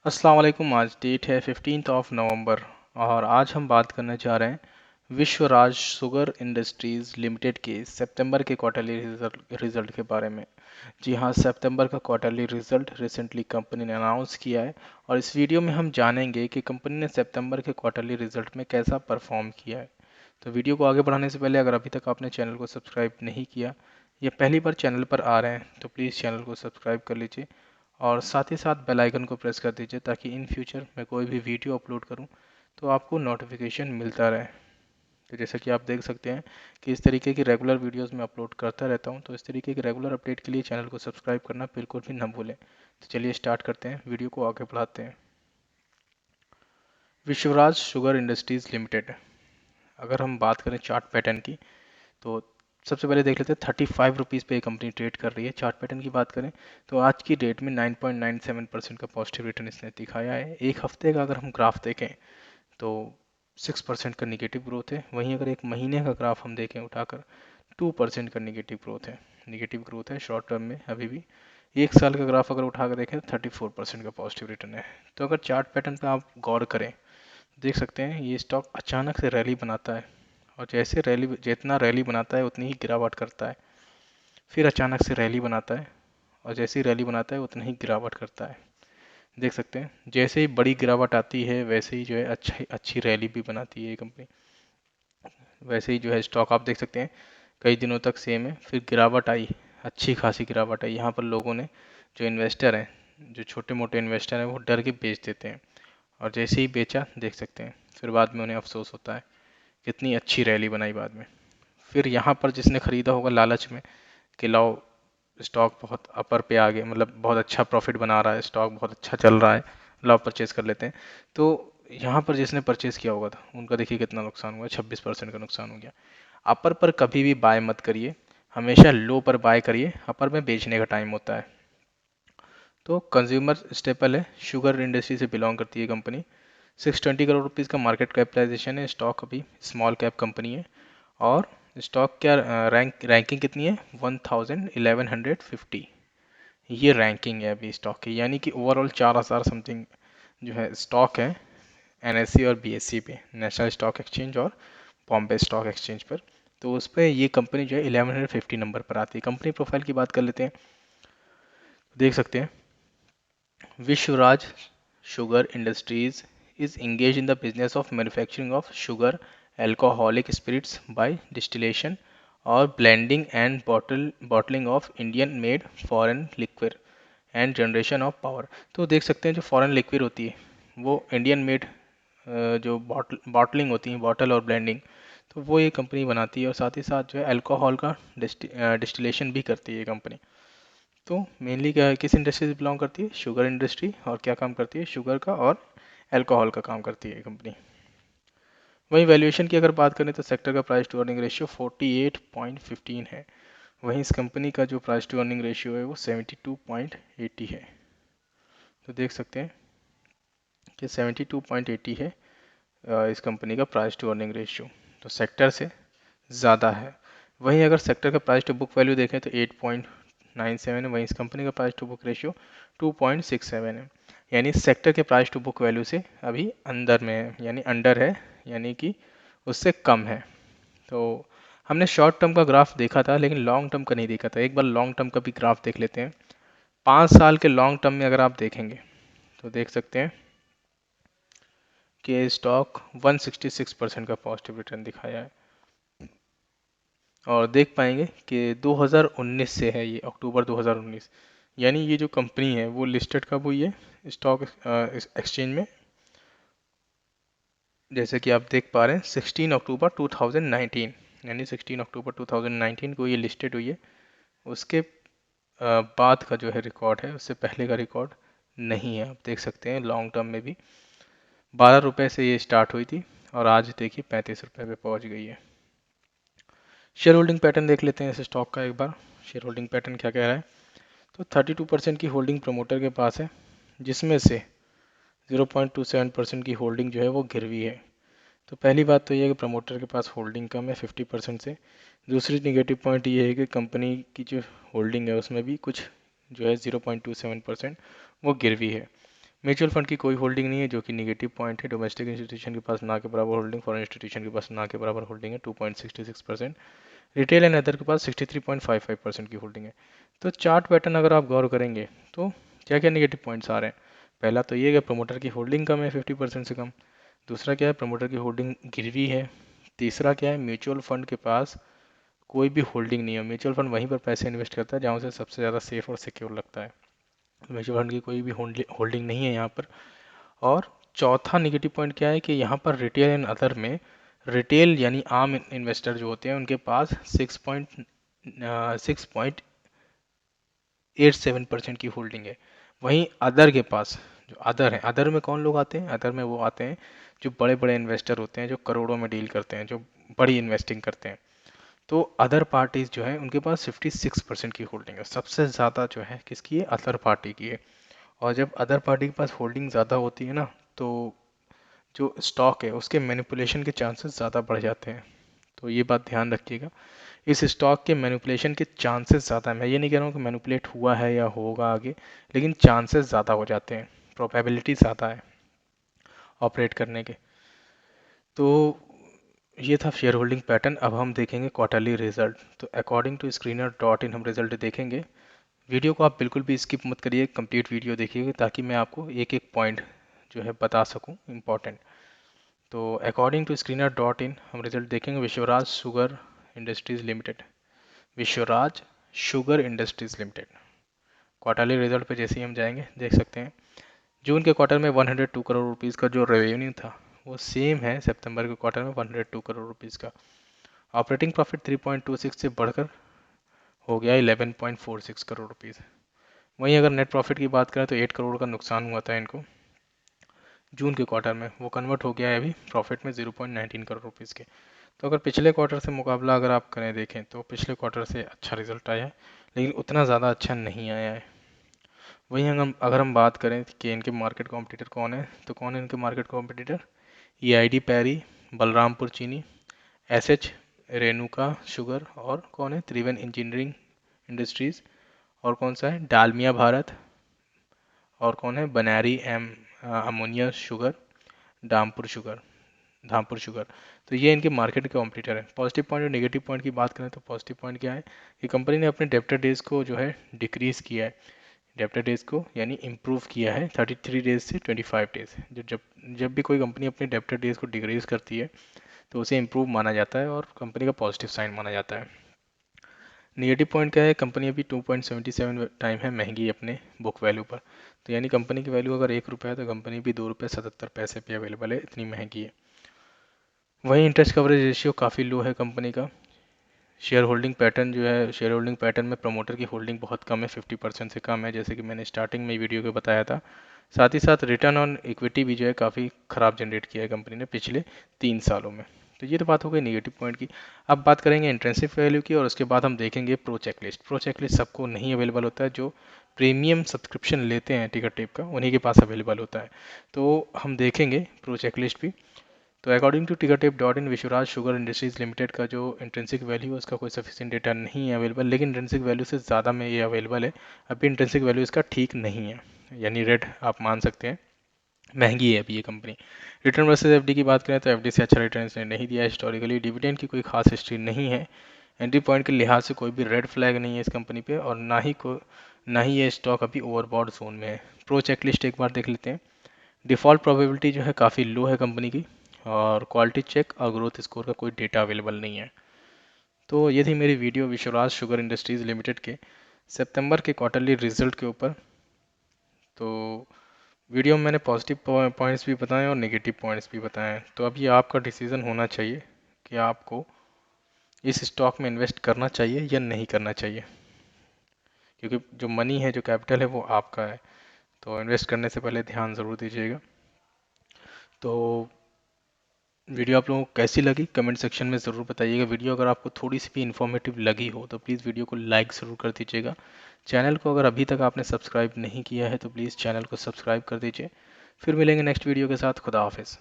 अस्सलाम वालेकुम। आज डेट है 15 नवंबर और आज हम बात करने जा रहे हैं विश्व राज शुगर इंडस्ट्रीज़ लिमिटेड के सितंबर के क्वार्टरली रिजल्ट के बारे में। जी हाँ, सितंबर का क्वार्टरली रिजल्ट रिसेंटली कंपनी ने अनाउंस किया है और इस वीडियो में हम जानेंगे कि कंपनी ने सितंबर के क्वार्टरली रिजल्ट में कैसा परफॉर्म किया है। तो वीडियो को आगे बढ़ाने से पहले अगर अभी तक आपने चैनल को सब्सक्राइब नहीं किया या पहली बार चैनल पर आ रहे हैं तो प्लीज़ चैनल को सब्सक्राइब कर लीजिए और साथ ही साथ बेल आइकन को प्रेस कर दीजिए ताकि इन फ्यूचर मैं कोई भी वीडियो अपलोड करूं तो आपको नोटिफिकेशन मिलता रहे। तो जैसा कि आप देख सकते हैं कि इस तरीके की रेगुलर वीडियोस मैं अपलोड करता रहता हूं, तो इस तरीके की रेगुलर अपडेट के लिए चैनल को सब्सक्राइब करना बिल्कुल भी ना भूलें। तो चलिए स्टार्ट करते हैं, वीडियो को आगे बढ़ाते हैं। विश्वराज शुगर इंडस्ट्रीज़ लिमिटेड, अगर हम बात करें चार्ट पैटर्न की तो सबसे पहले देख लेते हैं 35 रुपीज़ पे ये कंपनी ट्रेड कर रही है। चार्ट पैटर्न की बात करें तो आज की डेट में 9.97% का पॉजिटिव रिटर्न इसने दिखाया है। एक हफ्ते का अगर हम ग्राफ देखें तो 6% का निगेटिव ग्रोथ है। वहीं अगर एक महीने का ग्राफ हम देखें उठाकर 2% का निगेटिव ग्रोथ है। निगेटिव ग्रोथ है शॉर्ट टर्म में अभी भी। एक साल का ग्राफ अगर उठाकर देखें तो 34% का पॉजिटिव रिटर्न है। तो अगर चार्ट पैटर्न पर आप गौर करें, देख सकते हैं ये स्टॉक अचानक से रैली बनाता है और जैसे रैली जितना रैली बनाता है उतनी ही गिरावट करता है। फिर अचानक से रैली बनाता है और जैसे ही रैली बनाता है उतना ही गिरावट करता है। देख सकते हैं जैसे ही बड़ी गिरावट आती है वैसे ही जो है अच्छी रैली भी बनाती है ये कंपनी। वैसे ही जो है स्टॉक आप देख सकते हैं कई दिनों तक सेम है, फिर गिरावट आई, अच्छी खासी गिरावट आई। यहाँ पर लोगों ने, जो इन्वेस्टर हैं, जो छोटे मोटे इन्वेस्टर हैं, वो डर के बेच देते हैं और जैसे ही बेचा देख सकते हैं फिर बाद में उन्हें अफसोस होता है। कितनी अच्छी रैली बनाई बाद में। फिर यहाँ पर जिसने खरीदा होगा लालच में कि लाओ स्टॉक बहुत अपर पे आ गए, मतलब बहुत अच्छा प्रॉफिट बना रहा है, स्टॉक बहुत अच्छा चल रहा है, लाओ परचेज कर लेते हैं। तो यहाँ पर जिसने परचेज किया होगा था उनका देखिए कितना नुकसान हुआ, 26% का नुकसान हो गया। अपर पर कभी भी बाय मत करिए, हमेशा लो पर बाय करिए, अपर में बेचने का टाइम होता है। तो कंज्यूमर स्टेपल है, शुगर इंडस्ट्री से बिलोंग करती है कंपनी। 620 करोड़ रुपीज़ का मार्केट कैपिटलाइजेशन है। स्टॉक अभी स्मॉल कैप कंपनी है और स्टॉक क्या रैंकिंग कितनी है, 1150। ये रैंकिंग है अभी स्टॉक की, यानी कि ओवरऑल 4000 समथिंग जो है स्टॉक है एनएससी और बीएससी पे, नेशनल स्टॉक एक्सचेंज और बॉम्बे स्टॉक एक्सचेंज पर। तो उस पर ये कंपनी जो है 1150 नंबर पर आती है। कंपनी प्रोफाइल की बात कर लेते हैं, देख सकते हैं Vishwaraj sugar industries is engaged in the business of manufacturing of sugar, alcoholic spirits by distillation or blending and bottling of Indian made foreign liquor and generation of power। तो देख सकते हैं जो फॉरेन लिक्विड होती है वो इंडियन मेड, जो bottling होती है, बॉटल और ब्लेंडिंग, तो वो ये कंपनी बनाती है और साथ ही साथ जो है अल्कोहल का डिस्टिलेशन भी करती है ये कंपनी। तो मेनली क्या है, किस इंडस्ट्री से बिलोंग करती है, शुगर इंडस्ट्री, और क्या काम करती है, शुगर का और अल्कोहल का काम करती है कंपनी। वहीं वैल्यूएशन की अगर बात करें तो सेक्टर का प्राइस टू अर्निंग रेशियो 48.15 है। वहीं इस कंपनी का जो प्राइस टू अर्निंग रेशियो है वो 72.80 है। तो देख सकते हैं कि 72.80 है इस कंपनी का प्राइस टू अर्निंग रेशियो, तो सेक्टर से ज़्यादा है। वहीं अगर सेक्टर का प्राइस टू बुक वैल्यू देखें तो 8.97 है, वहीं इस कंपनी का प्राइस टू बुक रेशियो 2.67 है। यानी सेक्टर के प्राइस टू बुक वैल्यू से अभी अंदर में है, यानी अंडर है, यानी कि उससे कम है। तो हमने शॉर्ट टर्म का ग्राफ देखा था लेकिन लॉन्ग टर्म का नहीं देखा था। एक बार लॉन्ग टर्म का भी ग्राफ देख लेते हैं। 5 साल के लॉन्ग टर्म में अगर आप देखेंगे तो देख सकते हैं कि स्टॉक 166% का पॉजिटिव रिटर्न दिखाया है। और देख पाएंगे कि 2019 से है, ये अक्टूबर 2019, यानी ये जो कंपनी है वो लिस्टेड कब हुई है स्टॉक एक्सचेंज में, जैसे कि आप देख पा रहे हैं 16 अक्टूबर 2019, यानी 16 अक्टूबर 2019 को ये लिस्टेड हुई है। उसके बाद का जो है रिकॉर्ड है, उससे पहले का रिकॉर्ड नहीं है। आप देख सकते हैं लॉन्ग टर्म में भी 12 रुपये से ये स्टार्ट हुई थी और आज देखिए 35 रुपये पे पहुंच गई है। शेयर होल्डिंग पैटर्न देख लेते हैं इस स्टॉक का एक बार। शेयर होल्डिंग पैटर्न क्या कह रहा है, तो 32% की होल्डिंग प्रमोटर के पास है, जिसमें से 0.27% की होल्डिंग जो है वो गिरवी है। तो पहली बात तो ये है कि प्रमोटर के पास होल्डिंग कम है 50% से। दूसरी निगेटिव पॉइंट ये है कि कंपनी की जो होल्डिंग है उसमें भी कुछ जो है 0.27% वो गिरवी है। म्यूचुअल फंड की कोई होल्डिंग नहीं है, जो कि निगेटिव पॉइंट है। डोमेस्टिक इंस्टीट्यूशन के पास ना के बराबर होल्डिंग, फॉरेन इंस्टीट्यूशन के पास ना के बराबर होल्डिंग है 2.66%। रिटेल एंड अदर के पास 63.55% की होल्डिंग है। तो चार्ट पैटर्न अगर आप गौर करेंगे तो क्या क्या निगेटिव पॉइंट्स आ रहे हैं। पहला तो ये कि प्रमोटर की होल्डिंग कम है 50% से कम। दूसरा क्या है, प्रमोटर की होल्डिंग गिरवी है। तीसरा क्या है, म्यूचुअल फंड के पास कोई भी होल्डिंग नहीं है। म्यूचुअल फंड वहीं पर पैसे इन्वेस्ट करता है जहाँ उसे सबसे ज़्यादा सेफ और सिक्योर लगता है। म्यूचुअल फंड की कोई भी होल्डिंग नहीं है यहाँ पर। और चौथा निगेटिव पॉइंट क्या है कि यहाँ पर रिटेल एंड अदर में रिटेल यानी आम इन्वेस्टर जो होते हैं उनके पास 6.87% की होल्डिंग है। वहीं अदर के पास, जो अदर है, अदर में कौन लोग आते हैं, अदर में वो आते हैं जो बड़े बड़े इन्वेस्टर होते हैं, जो करोड़ों में डील करते हैं, जो बड़ी इन्वेस्टिंग करते हैं। तो अदर पार्टीज जो है उनके पास 56% की होल्डिंग है। सबसे ज़्यादा जो है किसकी है, अदर पार्टी की है। और जब अदर पार्टी के पास होल्डिंग ज़्यादा होती है ना, तो जो स्टॉक है उसके मैनिपुलेशन के चांसेस ज़्यादा बढ़ जाते हैं। तो ये बात ध्यान रखिएगा, इस स्टॉक के मैनिपुलेशन के चांसेस ज़्यादा है। मैं ये नहीं कह रहा हूँ कि मैनिपुलेट हुआ है या होगा आगे, लेकिन चांसेस ज़्यादा हो जाते हैं, प्रोबेबिलिटी ज़्यादा है ऑपरेट करने के। तो ये था शेयर होल्डिंग पैटर्न। अब हम देखेंगे क्वार्टरली रिजल्ट। तो according to screener dot in हम रिजल्ट देखेंगे। वीडियो को आप बिल्कुल भी स्किप मत करिए, कंप्लीट वीडियो देखिएगा ताकि मैं आपको एक एक पॉइंट जो है बता सकूं इम्पॉर्टेंट। तो according to screener dot in हम रिजल्ट देखेंगे। Vishwaraj sugar industries limited, Vishwaraj sugar industries limited quarterly result पे जैसे ही हम जाएंगे देख सकते हैं जून के क्वार्टर में 102 करोड़ रुपीज़ का जो रेवेन्यू था वो सेम है सितंबर के क्वार्टर में 102 करोड़ रुपीज़ का। ऑपरेटिंग प्रॉफिट 3.26 से बढ़कर हो गया 11.46 करोड़ रुपीज़। वहीं अगर नेट प्रॉफिट की बात करें तो 8 करोड़ का नुकसान हुआ था इनको जून के क्वार्टर में, वो कन्वर्ट हो गया है अभी प्रॉफिट में 0.19 करोड़ रुपीज़ के। तो अगर पिछले क्वार्टर से मुकाबला अगर आप करें देखें तो पिछले क्वार्टर से अच्छा रिजल्ट आया है, लेकिन उतना ज़्यादा अच्छा नहीं आया है। वहीं अगर हम बात करें कि इनके मार्केट कॉम्पिटिटर कौन है, तो कौन है इनके मार्केट कॉम्पिटिटर, EID पैरी, बलरामपुर चीनी, SH रेणुका शुगर, और कौन है, त्रिवेन इंजीनियरिंग इंडस्ट्रीज़, और कौन सा है, डालमिया भारत, और कौन है, Bannari Amman sugar, Dhampur sugar, Dhampur sugar. तो ये इनके मार्केट के कॉम्पिटिटर है। पॉजिटिव पॉइंट और नेगेटिव पॉइंट की बात करें तो पॉजिटिव पॉइंट क्या है कि कंपनी ने अपने डेब्टर डेज को जो है डिक्रीज़ किया है, डेब्टर डेज को यानी इम्प्रूव किया है 33 डेज से 25 डेज। जब भी कोई कंपनी अपने डेब्टर डेज को डिक्रीज़ करती है तो उसे इम्प्रूव माना जाता है और कंपनी का पॉजिटिव साइन माना जाता है। नेगेटिव पॉइंट क्या है, कंपनी अभी 2.77 टाइम है महंगी अपने बुक वैल्यू पर। तो यानी कंपनी की वैल्यू अगर ₹1 है तो कंपनी भी ₹2.77 पे अवेलेबल है, इतनी महंगी है। वहीं इंटरेस्ट कवरेज रेशियो काफ़ी लो है कंपनी का। शेयर होल्डिंग पैटर्न जो है, शेयर होल्डिंग पैटर्न में प्रमोटर की होल्डिंग बहुत कम है, 50% से कम है, जैसे कि मैंने स्टार्टिंग में वीडियो को बताया था। साथ ही साथ रिटर्न ऑन इक्विटी भी जो है काफ़ी ख़राब जनरेट किया है कंपनी ने पिछले 3 सालों में। तो ये तो बात हो गई नेगेटिव पॉइंट की। अब बात करेंगे इंट्रिंसिक वैल्यू की, और उसके बाद हम देखेंगे प्रो चेकलिस्ट। प्रो चेकलिस्ट सबको नहीं अवेलेबल होता है, जो प्रीमियम सब्सक्रिप्शन लेते हैं टिकट टेप का उन्हीं के पास अवेलेबल होता है। तो हम देखेंगे प्रो चेकलिस्ट भी। तो according to Tickertape dot in Vishwaraj sugar industries limited का जो इंट्रेंसिक वैल्यू है उसका कोई सफिशिएंट डेटा नहीं है अवेलेबल, लेकिन इंट्रेंसिक वैल्यू से ज़्यादा में ये अवेलेबल है। अभी इंट्रेंसिक वैल्यू इसका ठीक नहीं है, यानी रेड आप मान सकते हैं, महंगी है अभी ये कंपनी। रिटर्न वर्सेज एफडी की बात करें तो एफडी से अच्छा रिटर्न इसने नहीं दिया हिस्टोरिकली। डिविडेंड की कोई खास हिस्ट्री नहीं है। एंट्री पॉइंट के लिहाज से कोई भी रेड फ्लैग नहीं है इस कंपनी पे, और ना ही ये स्टॉक अभी ओवरबॉट जोन में है। प्रो चेकलिस्ट एक बार देख लेते हैं। डिफ़ॉल्ट प्रोबेबिलिटी जो है काफ़ी लो है कंपनी की, और क्वालिटी चेक और ग्रोथ स्कोर का कोई डेटा अवेलेबल नहीं है। तो ये थी मेरी video Vishwaraj sugar industries limited के सितंबर के क्वार्टरली रिजल्ट के ऊपर। तो वीडियो में मैंने पॉजिटिव पॉइंट्स भी बताए और नेगेटिव पॉइंट्स भी बताए। तो अब ये आपका डिसीज़न होना चाहिए कि आपको इस स्टॉक में इन्वेस्ट करना चाहिए या नहीं करना चाहिए, क्योंकि जो मनी है, जो कैपिटल है, वो आपका है। तो इन्वेस्ट करने से पहले ध्यान ज़रूर दीजिएगा। तो वीडियो आप लोगों को कैसी लगी कमेंट सेक्शन में ज़रूर बताइएगा। वीडियो अगर आपको थोड़ी सी भी इन्फॉर्मेटिव लगी हो तो प्लीज़ वीडियो को लाइक ज़रूर कर दीजिएगा। चैनल को अगर अभी तक आपने सब्सक्राइब नहीं किया है तो प्लीज़ चैनल को सब्सक्राइब कर दीजिए। फिर मिलेंगे नेक्स्ट वीडियो के साथ। खुदा हाफिज़।